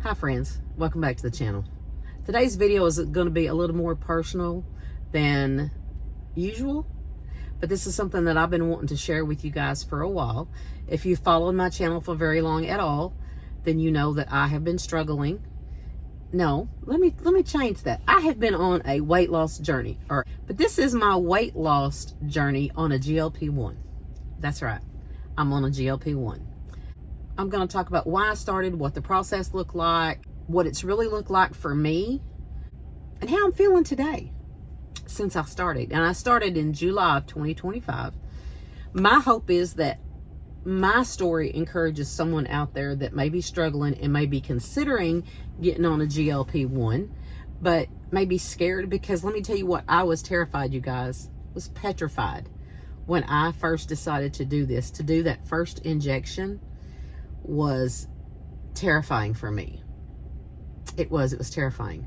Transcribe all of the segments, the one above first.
Hi friends, welcome back to the channel. Today's video is going to be a little more personal than usual, but this is something that I've been wanting to share with you guys for a while. If you've followed my channel for very long at all, then you know that I have been struggling. No, let me change that. I have been on a weight loss journey, but this is my weight loss journey on a GLP-1. That's right, I'm on a GLP-1. I'm going to talk about why I started, what the process looked like, what it's really looked like for me, and how I'm feeling today since I started. And I started in July of 2025. My hope is that my story encourages someone out there that may be struggling and may be considering getting on a GLP-1, but may be scared, because let me tell you what, I was terrified, you guys, was petrified when I first decided to do this. To do that first injection was terrifying for me. It was terrifying.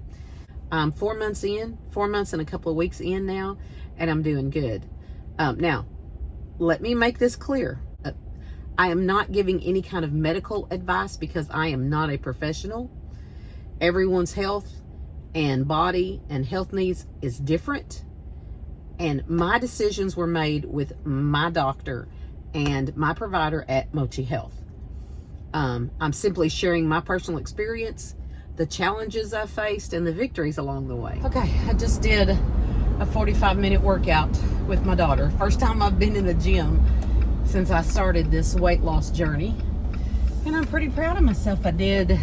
4 months in, 4 months and a couple of weeks in now, and I'm doing good. Now, let me make this clear. I am not giving any kind of medical advice because I am not a professional. Everyone's health and body and health needs is different. And my decisions were made with my doctor and my provider at Mochi Health. I'm simply sharing my personal experience, the challenges I faced, and the victories along the way. Okay, I just did a 45-minute workout with my daughter. First time I've been in the gym since I started this weight loss journey. And I'm pretty proud of myself. I did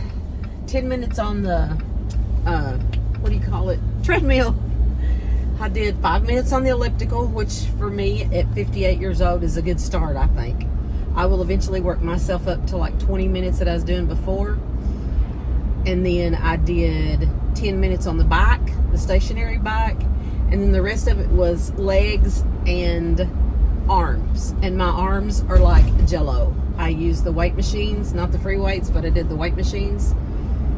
10 minutes on the, what do you call it, treadmill. I did 5 minutes on the elliptical, which for me at 58 years old is a good start, I think. I will eventually work myself up to like 20 minutes that I was doing before. And then I did 10 minutes on the bike, the stationary bike. And then the rest of it was legs and arms. And my arms are like jello. I use the weight machines, not the free weights, but I did the weight machines.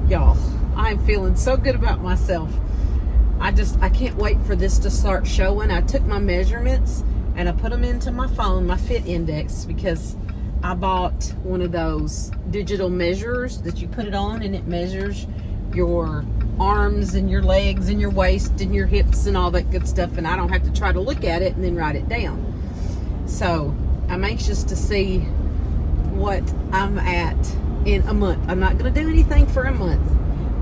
Y'all, I'm feeling so good about myself. I can't wait for this to start showing. I took my measurements and I put them into my phone, my Fit Index, because I bought one of those digital measurers that you put it on and it measures your arms and your legs and your waist and your hips and all that good stuff, and I don't have to try to look at it and then write it down. So I'm anxious to see what I'm at in a month. I'm not going to do anything for a month,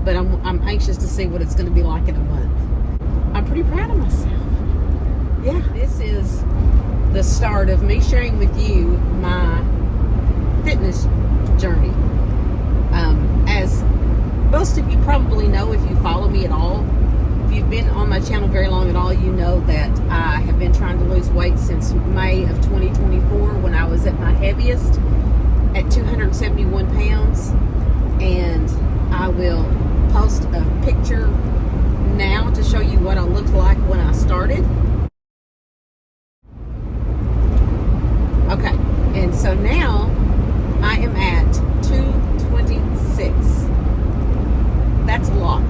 but I'm anxious to see what it's going to be like in a month. I'm pretty proud of myself. Yeah, this is the start of me sharing with you my fitness journey. As most of you probably know, if you follow me at all, if you've been on my channel very long at all, you know that I have been trying to lose weight since May of 2024, when I was at my heaviest at 271 pounds. And I will post a picture now to show you what I looked like when I started. Okay, and so now I am at 226. That's a lot.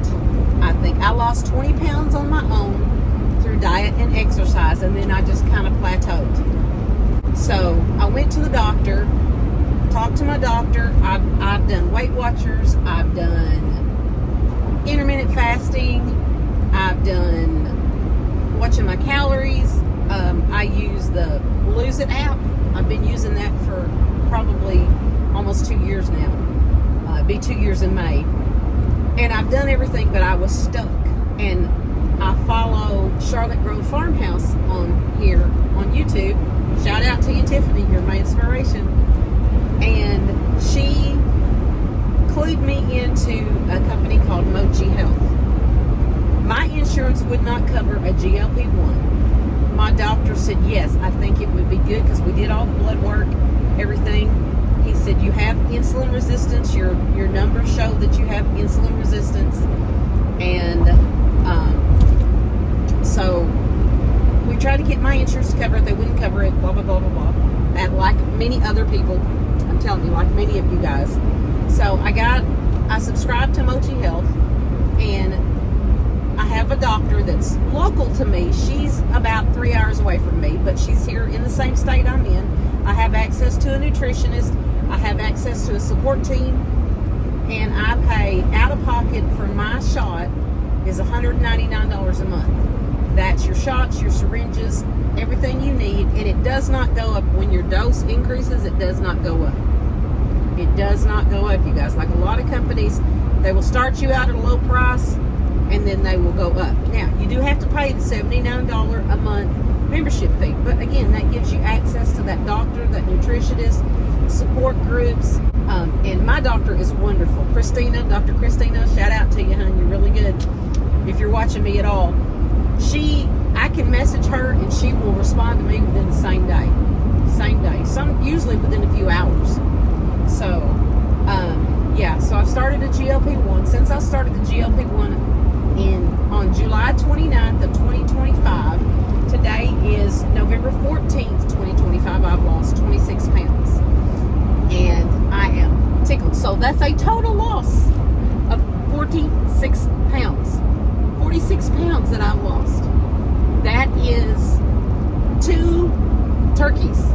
I think I lost 20 pounds on my own through diet and exercise, and then I just kind of plateaued. So I went to the doctor, talked to my doctor. I've done Weight Watchers, I've done intermittent fasting, I've done watching my calories. I use the Lose It app. I've been using that for probably almost 2 years now. It'll be 2 years in May. And I've done everything, but I was stuck. And I follow Charlotte Grove Farmhouse on here on YouTube. Shout out to you, Tiffany, you're my inspiration. And she clued me into a company called Mochi Health. My insurance would not cover a GLP-1. My doctor said, yes, I think it would be good, because we did all the blood work, everything. He said, you have insulin resistance. Your numbers show that you have insulin resistance. And so we tried to get my insurance to cover it. They wouldn't cover it, blah, blah, blah, blah, blah. And like many other people, I'm telling you, like many of you guys. So I subscribed to Mochi Health, and I have a doctor that's local to me. She's about 3 hours away from me, but she's here in the same state I'm in. I have access to a nutritionist. I have access to a support team. and I pay out of pocket for my shot is $199 a month. That's your shots, your syringes, everything you need, and it does not go up. When your dose increases, it does not go up. It does not go up, you guys. Like a lot of companies, they will start you out at a low price and then they will go up. Now, you do have to pay the $79 a month membership fee, but again, that gives you access to that doctor, that nutritionist, support groups, and my doctor is wonderful. Christina, Dr. Christina, shout out to you, hon. You're really good. If you're watching me at all, I can message her and she will respond to me within the same day. Usually within a few hours. So, yeah, so I've started a GLP-1. Since I started the GLP-1 on July 29th of 2025, today is November 14th, 2025, I've lost 26 pounds. And I am tickled. So that's a total loss of 46 pounds. 46 pounds that I've lost. That is 2 turkeys.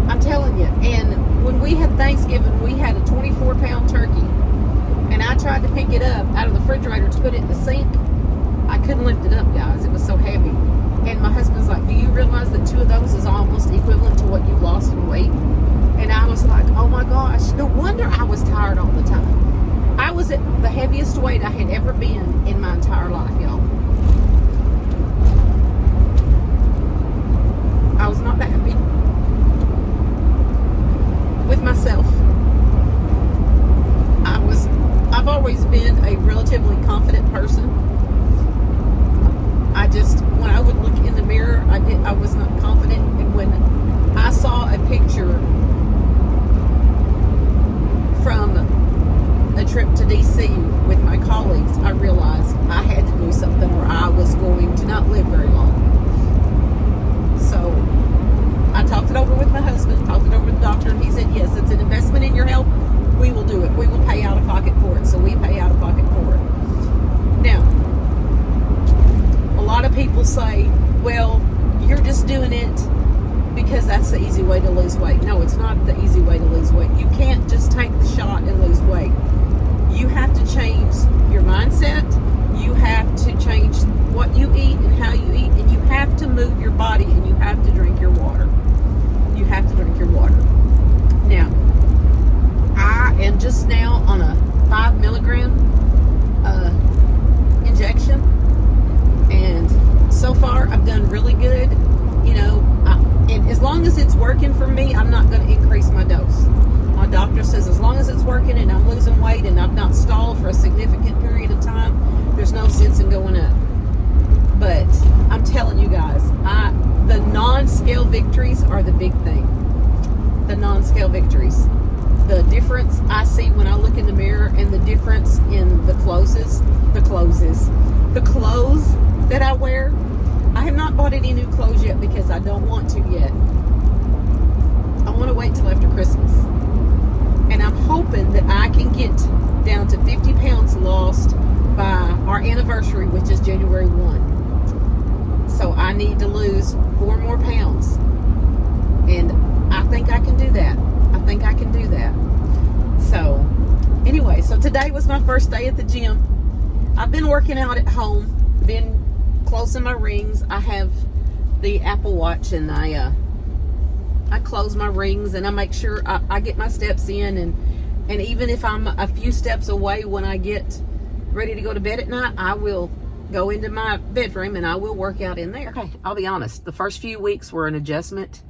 I'm telling you. And when we had Thanksgiving, we had a 24-pound turkey. And I tried to pick it up out of the refrigerator to put it in the sink. I couldn't lift it up, guys. It was so heavy. And my husband's like, do you realize that 2 of those is almost equivalent to what you've lost in weight? And I was like, oh my gosh. No wonder I was tired all the time. I was at the heaviest weight I had ever been in my entire life, y'all. I was not that happy with myself. I've always been a relatively confident person. When I would look in the mirror, I was not confident. And when I saw a picture from a trip to DC with my colleagues, I realized I had to do something or I was going to not live very long. So I talked it over with my husband, talked it over with the doctor, and he said, yes, it's an investment in your health. We will do it. We will pay out of pocket for it. So we pay out of pocket for it. Now, a lot of people say, well, you're just doing it because that's the easy way to lose weight. No, it's not the easy way to lose weight. You can't just take the shot and lose weight. You have to change your mindset. You have to change what you eat and how you eat. And you have to move your body and you have to drink your water. You have to drink your water. Now, I am just now on a 5 milligram injection, and so far I've done really good. You know, and as long as it's working for me, I'm not going to increase my dose. My doctor says as long as it's working and I'm losing weight and I've not stalled for a significant period of time, there's no sense in going up. But I'm telling you guys, the non-scale victories are the big thing. The non-scale victories. The difference I see when I look in the mirror and the difference in the clothes that I wear. I have not bought any new clothes yet because I don't want to yet. I want to wait till after Christmas. And I'm hoping that I can get down to 50 pounds lost by our anniversary, which is January 1. So I need to lose 4 more pounds. And I think I can do that. So anyway, so today was my first day at the gym. I've been working out at home, been closing my rings. I have the Apple Watch and I close my rings and I make sure I get my steps in, and even if I'm a few steps away when I get ready to go to bed at night, I will go into my bedroom and I will work out in there. Okay, I'll be honest, the first few weeks were an adjustment.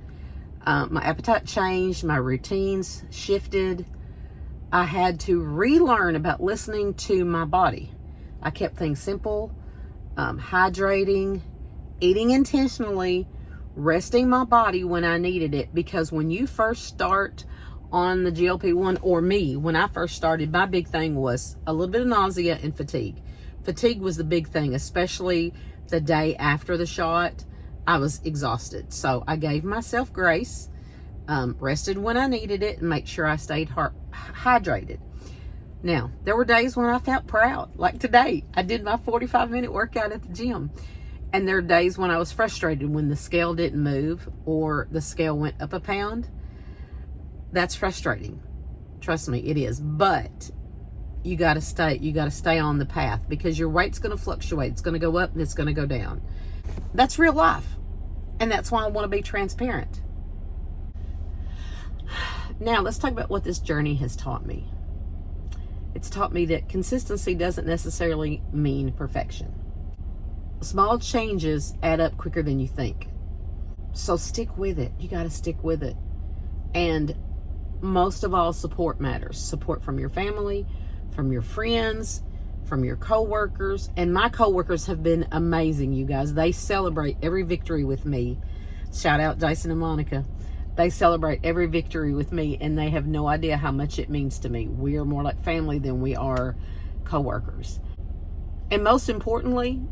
My appetite changed, my routines shifted. I had to relearn about listening to my body. I kept things simple, hydrating, eating intentionally, resting my body when I needed it. Because when you first start on the GLP-1, or me, when I first started, my big thing was a little bit of nausea and fatigue. Fatigue was the big thing, especially the day after the shot. I was exhausted. So I gave myself grace, rested when I needed it, and make sure I stayed hydrated. Now, there were days when I felt proud. Like today, I did my 45-minute workout at the gym. And there are days when I was frustrated when the scale didn't move or the scale went up a pound. That's frustrating. Trust me, it is. But you got to stay on the path, because your weight's going to fluctuate. It's going to go up and it's going to go down. That's real life. And that's why I want to be transparent. Now, let's talk about what this journey has taught me. It's taught me that consistency doesn't necessarily mean perfection. Small changes add up quicker than you think. So stick with it. You got to stick with it. And most of all, support matters. Support from your family, from your friends, from your coworkers. And my coworkers have been amazing, you guys. They celebrate every victory with me. Shout out Jason and Monica. They celebrate every victory with me, and they have no idea how much it means to me. We are more like family than we are coworkers. And most importantly,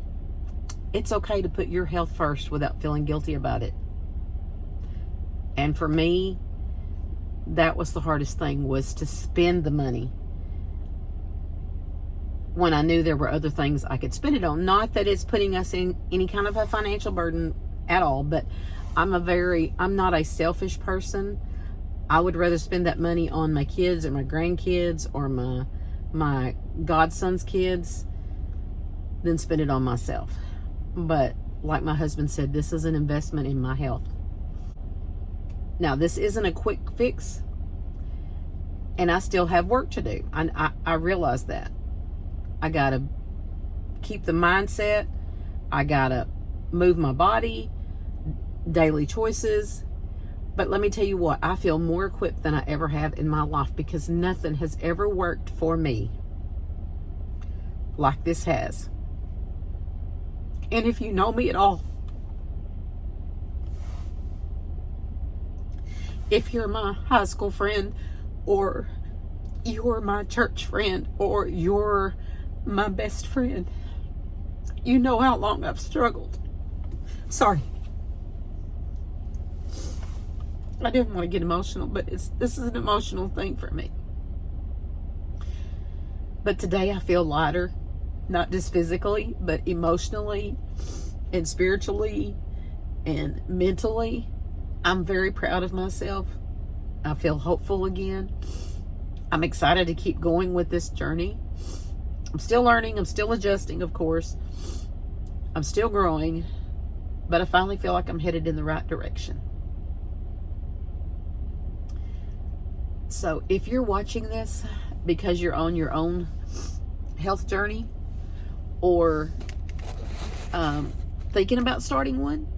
it's okay to put your health first without feeling guilty about it. And for me, that was the hardest thing, was to spend the money when I knew there were other things I could spend it on. Not that it's putting us in any kind of a financial burden at all, but I'm not a selfish person. I would rather spend that money on my kids or my grandkids or my godson's kids than spend it on myself. But like my husband said, this is an investment in my health. Now, this isn't a quick fix, and I still have work to do. I realize that. I got to keep the mindset. I got to move my body, daily choices. But let me tell you what, I feel more equipped than I ever have in my life, because nothing has ever worked for me like this has. And if you know me at all, if you're my high school friend, or you're my church friend, or you're my best friend, you know how long I've struggled. Sorry. I didn't want to get emotional, but this is an emotional thing for me. But today I feel lighter, not just physically, but emotionally and spiritually and mentally. I'm very proud of myself. I feel hopeful again. I'm excited to keep going with this journey. I'm still learning. I'm still adjusting, of course. I'm still growing, but I finally feel like I'm headed in the right direction. So if you're watching this because you're on your own health journey, or thinking about starting one,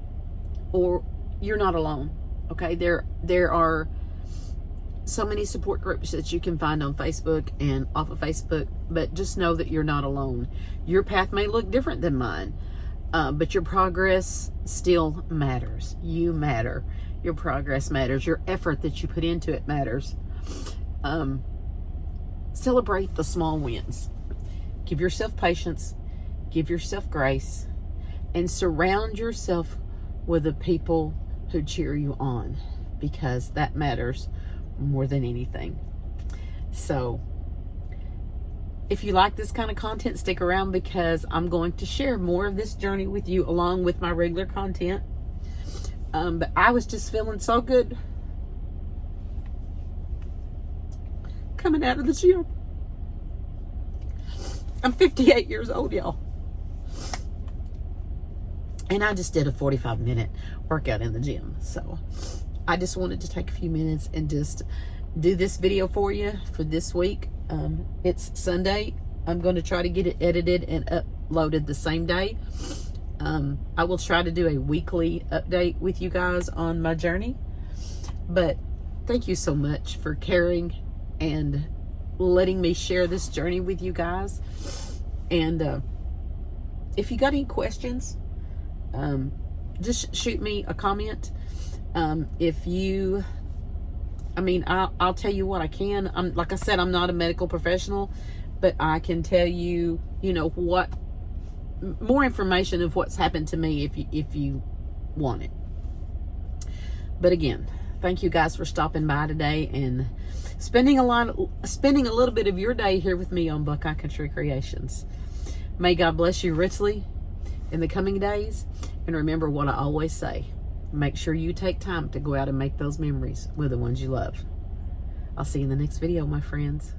or you're not alone, okay? There are so many support groups that you can find on Facebook and off of Facebook, but just know that you're not alone. Your path may look different than mine, but your progress still matters. You matter. Your progress matters. Your effort that you put into it matters. Celebrate the small wins. Give yourself patience. Give yourself grace. And surround yourself with the people who cheer you on, because that matters more than anything. So if you like this kind of content, stick around, because I'm going to share more of this journey with you along with my regular content. But I was just feeling so good coming out of the gym. I'm 58 years old, y'all. And I just did a 45-minute workout in the gym. So I just wanted to take a few minutes and just do this video for you for this week. It's Sunday. I'm going to try to get it edited and uploaded the same day. I will try to do a weekly update with you guys on my journey. But thank you so much for caring and letting me share this journey with you guys. And if you got any questions, just shoot me a comment. I'll tell you what I can. Like I said, I'm not a medical professional, but I can tell you, what more information of what's happened to me if you want it. But again, thank you guys for stopping by today and spending a little bit of your day here with me on Buckeye Country Creations. May God bless you richly in the coming days. And remember what I always say, make sure you take time to go out and make those memories with the ones you love. I'll see you in the next video, my friends.